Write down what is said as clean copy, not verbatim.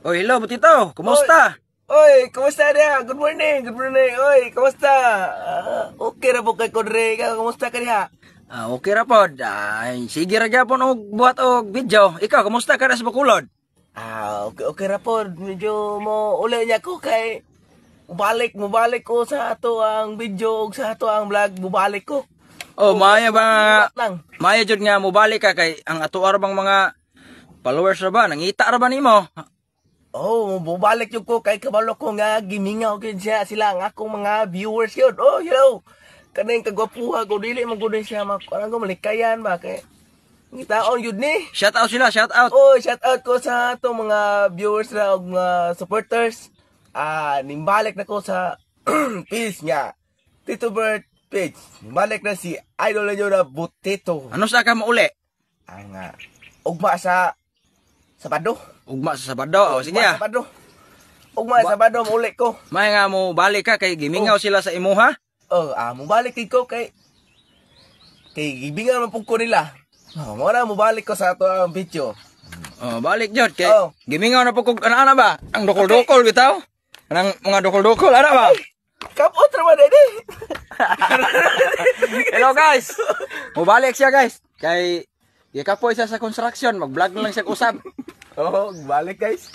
Oh, hello, Butito. Kumusta? Oy, kumusta dia? Good morning, good morning. Oy, kumusta? Okay ra po kay Kodre. Kumusta ka diha? Okay ra pod. Ay, sige ra gyapon og buhat og video. Ikaw, kumusta ka na sa Bacolod? Okay ra po. Medyo mo uli niya ko kay mubalik ko sa ato ang video ug sa ato ang vlog, mubalik ko. Oh, maya ba? Lang. Maya jud nga mobalik ka kay ang ato bang mga followers ra ba nangita ra ba nimo? Oh, mubalik yung ko kay kabalo ko nga gimingaw gid siya sila ang akong mga viewers yun. Oh, hello. Kanang kagwapuha ko dili man gud siya ano ko malikayan ba kay ngitaon yun ni. Shout out sila, shout out. Oh, shout out ko sa atong mga viewers na ug mga supporters. Nimbalik na ko sa page niya. Tito Bert page. Nimbalik na si idol nyo na Butito. Ano sa ka mauli? Ang ugma sa Sabado. Ugma sa Sabado. Oh, sige. Ugma sa Sabado mauli ko. May nga mo balik ka kay gimingaw sila sa imuha. Mubalik ko kay gibingan man pug ko nila. Mo na mubalik ko sa ato ang video. Balik jud kay gimingaw na pug ana ba? Ang dokol-dokol bitaw. Anang mga dokol-dokol ana ba? Kapot ra man ini. Hello guys. Mubalik siya guys. Kay kapoy siya sa construction, mag-vlog na lang siya usab. Balik guys.